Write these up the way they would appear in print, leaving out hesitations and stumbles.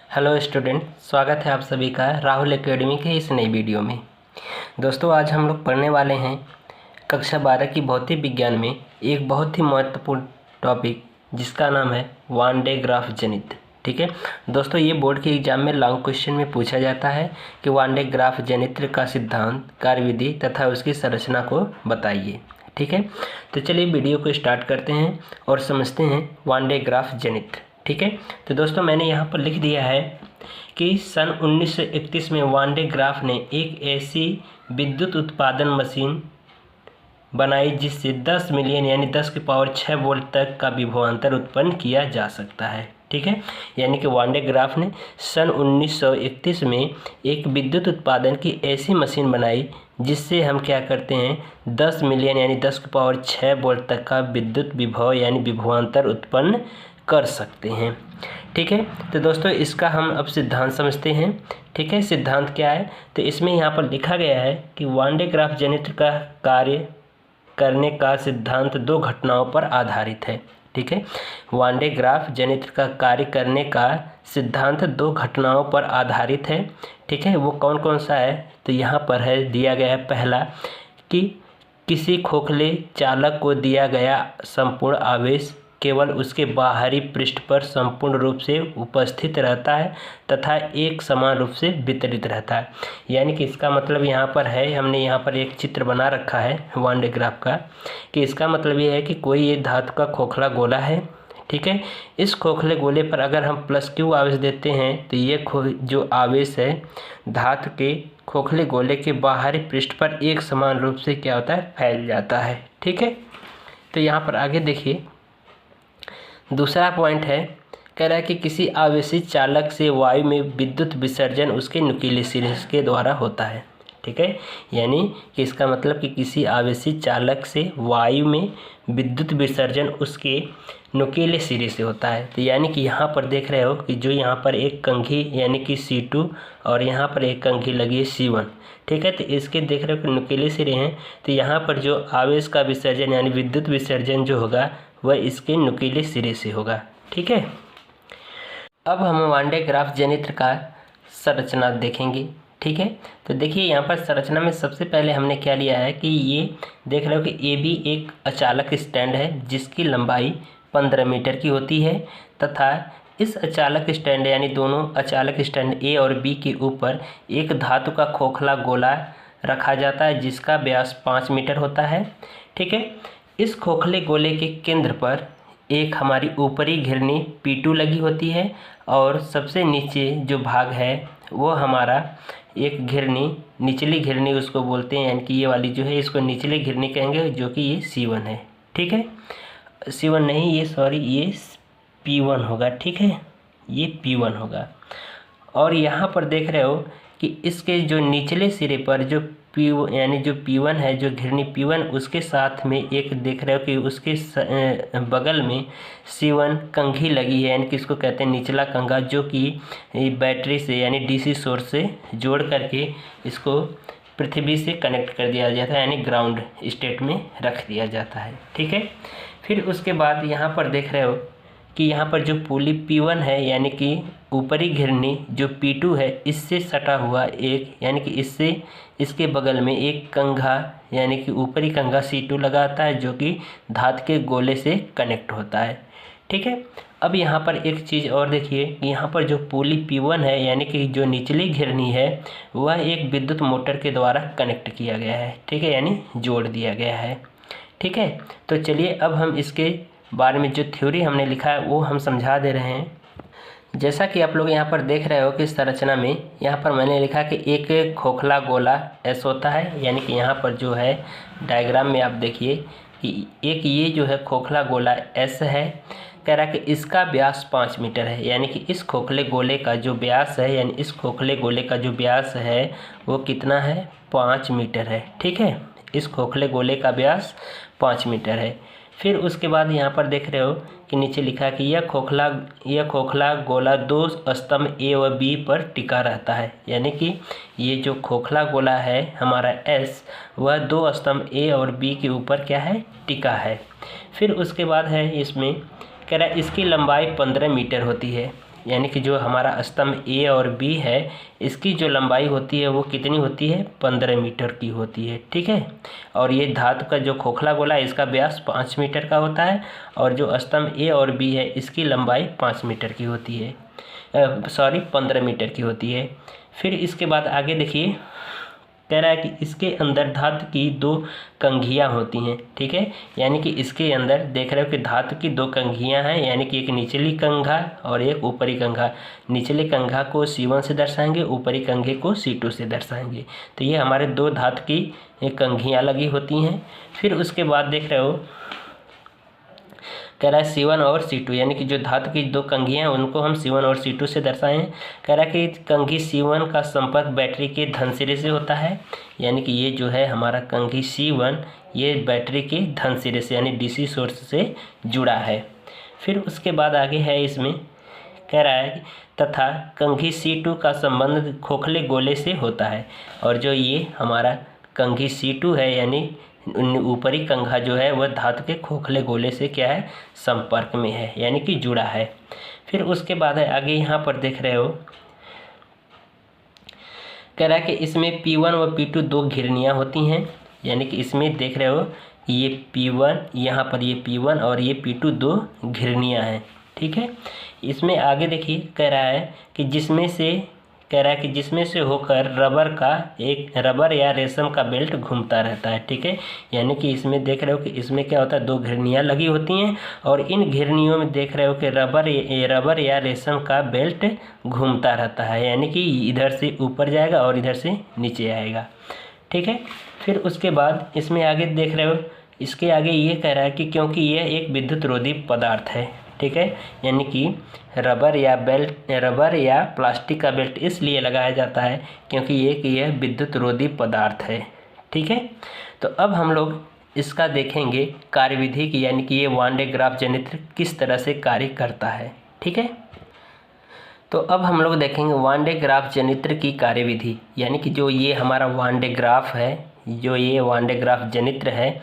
Hello student, स्वागत है आप सभी का राहुल एकेडमी के इस नई वीडियो में। दोस्तों, आज हम लोग पढ़ने वाले हैं कक्षा 12 की भौतिक विज्ञान में एक बहुत ही महत्वपूर्ण टॉपिक जिसका नाम है वान डे ग्राफ जनित। ठीक है दोस्तों, ये बोर्ड के एग्जाम में लॉन्ग क्वेश्चन में पूछा जाता है कि वान डे ग्राफ जनित्र का सिद्धांत, कार्यविधि तथा उसकी संरचना को बताइए। ठीक है, तो चलिए वीडियो को स्टार्ट करते हैं और समझते हैं वान डे ग्राफ जनित्र। ठीक है, तो दोस्तों मैंने यहाँ पर लिख दिया है कि सन 1931 में वान डे ग्राफ ने एक ऐसी विद्युत उत्पादन मशीन बनाई जिससे 10 मिलियन यानी 10 की पावर 6 वोल्ट तक का विभवांतर उत्पन्न किया जा सकता है। ठीक है, यानी कि वान डे ग्राफ ने सन 1931 में एक विद्युत उत्पादन की ऐसी मशीन बनाई जिससे हम क्या करते हैं 10 मिलियन यानी 10 की पावर 6 वोल्ट तक का विद्युत विभव यानी विभवांतर उत्पन्न कर सकते हैं। ठीक है, तो दोस्तों इसका हम अब सिद्धांत समझते हैं। ठीक है, सिद्धांत क्या है, तो इसमें यहाँ पर लिखा गया है कि वान डे ग्राफ जनित्र का कार्य करने का सिद्धांत दो घटनाओं पर आधारित है। ठीक है, वान डे ग्राफ जनित्र का कार्य करने का सिद्धांत दो घटनाओं पर आधारित है। ठीक है, वो कौन कौन सा है, तो यहाँ पर है दिया गया है पहला कि किसी खोखले चालक को दिया गया संपूर्ण आवेश केवल उसके बाहरी पृष्ठ पर संपूर्ण रूप से उपस्थित रहता है तथा एक समान रूप से वितरित रहता है। यानी कि इसका मतलब यहाँ पर है, हमने यहाँ पर एक चित्र बना रखा है वान डे ग्राफ का, कि इसका मतलब ये है कि कोई ये धातु का खोखला गोला है। ठीक है, इस खोखले गोले पर अगर हम +Q आवेश देते हैं तो ये जो आवेश है धातु के खोखले गोले के बाहरी पृष्ठ पर एक समान रूप से क्या होता है, फैल जाता है। ठीक है, तो यहाँ पर आगे देखिए दूसरा पॉइंट है, कह रहा है कि किसी आवेशित चालक से वायु में विद्युत विसर्जन उसके नुकीले सिरे के द्वारा होता है। ठीक है, यानी कि इसका मतलब कि किसी आवेशित चालक से वायु में विद्युत विसर्जन उसके नुकीले सिरे से होता है। तो यानी कि यहाँ पर देख रहे हो कि जो यहाँ पर एक कंघी यानी कि C2 और यहाँ पर एक कंघी लगी है C1। ठीक है, तो इसके देख रहे हो कि नुकीले सिरे हैं, तो यहाँ पर जो आवेश का विसर्जन यानी विद्युत विसर्जन जो होगा वह इसके नुकीले सिरे से होगा। ठीक है, अब हम वान डे ग्राफ जनित्र का संरचना देखेंगे। ठीक है, तो देखिए यहाँ पर संरचना में सबसे पहले हमने क्या लिया है कि ये देख रहे हो कि AB एक अचालक स्टैंड है जिसकी लंबाई 15 मीटर की होती है तथा इस अचालक स्टैंड यानी दोनों अचालक स्टैंड A और B के ऊपर एक धातु का खोखला गोला रखा जाता है जिसका व्यास 5 मीटर होता है। ठीक है, इस खोखले गोले के केंद्र पर एक हमारी ऊपरी घिरनी P2 लगी होती है और सबसे नीचे जो भाग है वो हमारा एक घिरनी, निचली घिरनी उसको बोलते हैं, यानी कि ये वाली जो है इसको निचली घिरनी कहेंगे, जो कि ये C1 है। ठीक है, C1 नहीं, ये ये P1 होगा। ठीक है, ये P1 होगा। और यहाँ पर देख रहे हो कि इसके जो निचले सिरे पर जो यानी जो P1 है, जो घिरनी P1 उसके साथ में एक देख रहे हो कि उसके बगल में C1 कंघी लगी है, यानी कि इसको कहते हैं निचला कंघा, जो कि बैटरी से यानी DC सोर्स से जोड़ करके इसको पृथ्वी से कनेक्ट कर दिया जाता है, यानी ग्राउंड स्टेट में रख दिया जाता है। ठीक है, फिर उसके बाद यहाँ पर देख रहे हो कि यहाँ पर जो पुली P1 है यानी कि ऊपरी घिरनी जो P2 है इससे सटा हुआ एक, यानी कि इससे इसके बगल में एक कंघा यानी कि ऊपरी कंघा C2 लगाता है जो कि धातु के गोले से कनेक्ट होता है। ठीक है, अब यहाँ पर एक चीज़ और देखिए कि यहाँ पर जो पुली P1 है यानी कि जो निचली घिरनी है वह एक विद्युत मोटर के द्वारा कनेक्ट किया गया है। ठीक है, यानी जोड़ दिया गया है। ठीक है, तो चलिए अब हम इसके बारे में जो थ्योरी हमने लिखा है वो हम समझा दे रहे हैं। जैसा कि आप लोग यहाँ पर देख रहे हो कि संरचना में यहाँ पर मैंने लिखा कि एक खोखला गोला S होता है, यानी कि यहाँ पर जो है डायग्राम में आप देखिए कि एक ये जो है खोखला गोला S है, कह रहा है कि इसका व्यास 5 मीटर है, यानी कि इस खोखले गोले का जो व्यास है यानी इस खोखले गोले का जो व्यास है वो कितना है, 5 मीटर है। ठीक है, इस खोखले गोले का व्यास 5 मीटर है। फिर उसके बाद यहाँ पर देख रहे हो कि नीचे लिखा है कि यह खोखला गोला दो स्तंभ A और B पर टिका रहता है, यानी कि ये जो खोखला गोला है हमारा S वह दो स्तंभ A और B के ऊपर क्या है, टिका है। फिर उसके बाद है इसमें कह रहा है इसकी लंबाई 15 मीटर होती है, यानी कि जो हमारा स्तंभ ए और बी है इसकी जो लंबाई होती है वो कितनी होती है, 15 मीटर की होती है। ठीक है, और ये धातु का जो खोखला गोला है इसका व्यास 5 मीटर का होता है और जो स्तंभ ए और बी है इसकी लंबाई 5 मीटर की होती है, 15 मीटर की होती है। फिर इसके बाद आगे देखिए, कह रहा है कि इसके अंदर धातु की 2 कंघियाँ होती हैं। ठीक है, यानी कि इसके अंदर देख रहे हो कि धातु की 2 कंघियाँ हैं, यानी कि एक निचली कंघा और एक ऊपरी कंघा। निचले कंघा को C1 से दर्शाएंगे, ऊपरी कंघे को C2 से दर्शाएंगे। तो ये हमारे 2 धातु की कंघियाँ लगी होती हैं। फिर उसके बाद देख रहे हो कह रहा है C1 और C2, यानी कि जो धातु की 2 कंघियाँ हैं उनको हम C1 और C2 से दर्शाएं। कह रहा है कि कंघी C1 का संपर्क बैटरी के धन सिरे से होता है, यानी कि ये जो है हमारा कंघी C1 ये बैटरी के धन सिरे से यानी DC सोर्स से जुड़ा है। फिर उसके बाद आगे है इसमें कह रहा है तथा कंघी C2 का संबंध खोखले गोले से होता है, और जो ये हमारा कंघी C2 है यानी ऊपरी कंघा जो है वह धातु के खोखले गोले से क्या है, संपर्क में है, यानी कि जुड़ा है। फिर उसके बाद है आगे यहाँ पर देख रहे हो कह रहा है कि इसमें P1 व P2 2 घिरनियाँ होती हैं, यानी कि इसमें देख रहे हो ये P1 यहाँ पर ये P1 और ये P2 2 घिरनियाँ हैं। ठीक है, इसमें आगे देखिए कह रहा है कि जिसमें से होकर रबर या रेशम का बेल्ट घूमता रहता है। ठीक है, यानी कि इसमें देख रहे हो कि इसमें क्या होता है, 2 घिरनियाँ लगी होती हैं और इन घिरनियों में देख रहे हो कि रबर या रेशम का बेल्ट घूमता रहता है, यानी कि इधर से ऊपर जाएगा और इधर से नीचे आएगा। ठीक है, फिर उसके बाद इसमें आगे देख रहे हो इसके आगे ये कह रहा है कि क्योंकि यह एक विद्युत रोधी पदार्थ है। ठीक है, यानी कि रबर या प्लास्टिक का बेल्ट इसलिए लगाया जाता है क्योंकि यह विद्युत रोधी पदार्थ है। ठीक है, तो अब हम लोग इसका देखेंगे कार्यविधि की, यानी कि ये वान डे ग्राफ जनित्र किस तरह से कार्य करता है। ठीक है, तो अब हम लोग देखेंगे वान डे ग्राफ जनित्र की कार्यविधि, यानी कि जो ये हमारा वान डे ग्राफ है, जो ये वान डे ग्राफ जनित्र है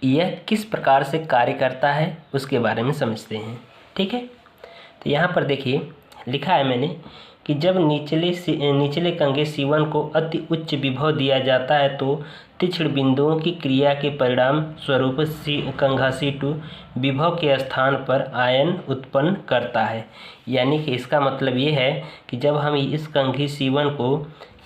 यह किस प्रकार से कार्य करता है उसके बारे में समझते हैं। ठीक है, तो यहाँ पर देखिए लिखा है मैंने कि जब निचले कंघे C1 को अति उच्च विभव दिया जाता है तो तीक्ष्ण बिंदुओं की क्रिया के परिणाम स्वरूप कंघा C2 विभव के स्थान पर आयन उत्पन्न करता है। यानी कि इसका मतलब ये है कि जब हम इस कंघी C1 को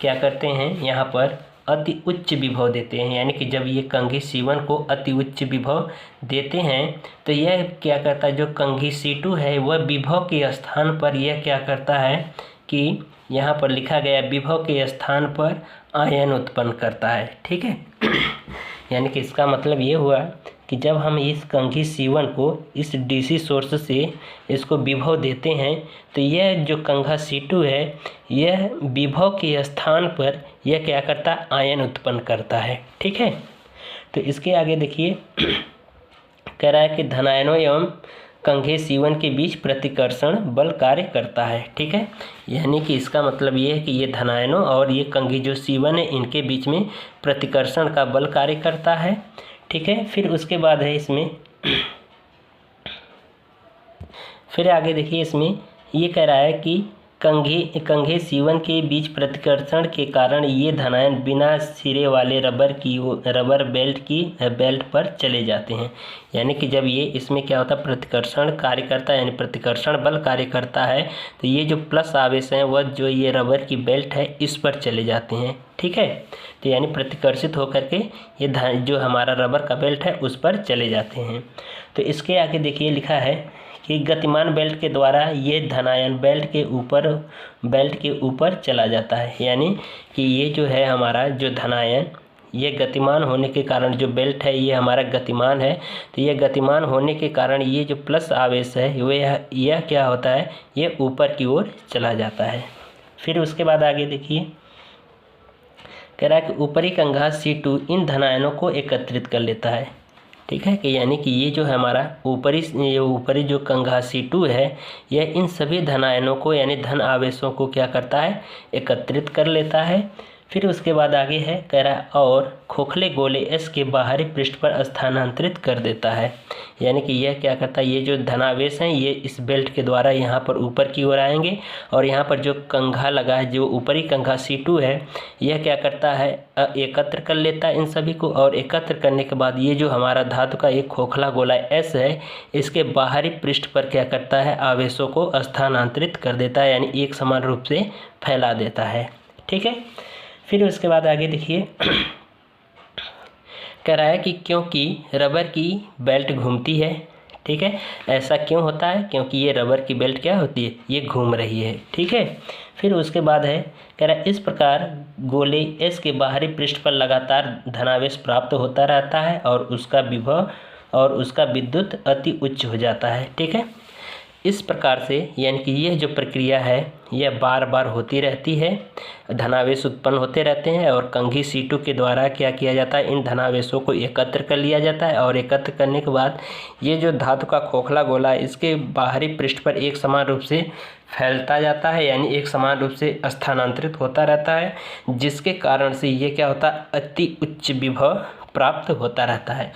क्या करते हैं, यहाँ पर अति उच्च विभव देते हैं, यानी कि जब ये कंघी C1 को अति उच्च विभव देते हैं तो यह क्या करता है, जो कंघी C2 है वह विभव के स्थान पर यह क्या करता है कि यहाँ पर लिखा गया विभव के स्थान पर आयन उत्पन्न करता है। ठीक है, यानी कि इसका मतलब ये हुआ कि जब हम इस कंघी C1 को इस DC सोर्स से इसको विभव देते हैं तो यह जो कंघा C2 है यह विभव के स्थान पर यह क्या करता है, आयन उत्पन्न करता है। ठीक है, तो इसके आगे देखिए कह रहा है कि धनायनों एवं कंघे C1 के बीच प्रतिकर्षण बल कार्य करता है। ठीक है, यानी कि इसका मतलब ये है कि ये धनायनों और ये कंघी जो C1 है इनके बीच में प्रतिकर्षण का बल कार्य करता है। ठीक है, फिर उसके बाद है इसमें फिर आगे देखिए इसमें ये कह रहा है कि कंघे C1 के बीच प्रतिकर्षण के कारण ये धनायन बिना सिरे वाले रबर बेल्ट पर चले जाते हैं। यानी कि जब ये इसमें क्या होता है, प्रतिकर्षण कार्य करता है यानी प्रतिकर्षण बल कार्य करता है तो ये जो प्लस आवेश हैं वह जो ये रबर की बेल्ट है इस पर चले जाते हैं। ठीक है, तो यानी प्रतिकर्षित होकर के ये जो हमारा रबर का बेल्ट है उस पर चले जाते हैं। तो इसके आगे देखिए लिखा है कि गतिमान बेल्ट के द्वारा ये धनायन बेल्ट के ऊपर चला जाता है, यानी कि ये जो है हमारा जो धनायन ये गतिमान होने के कारण जो बेल्ट है ये हमारा गतिमान है, तो ये गतिमान होने के कारण ये जो प्लस आवेश है यह क्या होता है, ये ऊपर की ओर चला जाता है। फिर उसके बाद आगे देखिए कह रहा है कि ऊपरी कंघा C2 इन धनायनों को एकत्रित कर लेता है। ठीक है, कि यानी कि ये जो है हमारा ऊपरी जो कंघा C2 है यह इन सभी धनायनों को यानी धन आवेशों को क्या करता है, एकत्रित कर लेता है। फिर उसके बाद आगे है कह रहा है और खोखले गोले एस के बाहरी पृष्ठ पर स्थानांतरित कर देता है। यानी कि यह क्या करता है, ये जो धनावेश हैं ये इस बेल्ट के द्वारा यहाँ पर ऊपर की ओर आएंगे और यहाँ पर जो कंघा लगा है, जो ऊपरी कंघा C2 है, यह क्या करता है एकत्र कर लेता है इन सभी को, और एकत्र करने के बाद ये जो हमारा धातु का एक खोखला गोला S है, इसके बाहरी पृष्ठ पर क्या करता है, आवेशों को स्थानांतरित कर देता है, यानी एक समान रूप से फैला देता है। ठीक है। फिर उसके बाद आगे देखिए कह रहा है कि क्योंकि रबर की बेल्ट घूमती है। ठीक है, ऐसा क्यों होता है, क्योंकि ये रबर की बेल्ट क्या होती है, ये घूम रही है। ठीक है। फिर उसके बाद है कह रहा है इस प्रकार गोले एस के बाहरी पृष्ठ पर लगातार धनावेश प्राप्त होता रहता है और उसका विभव और उसका विद्युत अति उच्च हो जाता है। ठीक है। इस प्रकार से यानी कि यह जो प्रक्रिया है यह बार बार होती रहती है, धनावेश उत्पन्न होते रहते हैं और कंघी C2 के द्वारा क्या किया जाता है, इन धनावेशों को एकत्र कर लिया जाता है और एकत्र करने के बाद ये जो धातु का खोखला गोला है इसके बाहरी पृष्ठ पर एक समान रूप से फैलता जाता है, यानी एक समान रूप से स्थानांतरित होता रहता है, जिसके कारण से ये क्या होता है, अति उच्च विभव प्राप्त होता रहता है।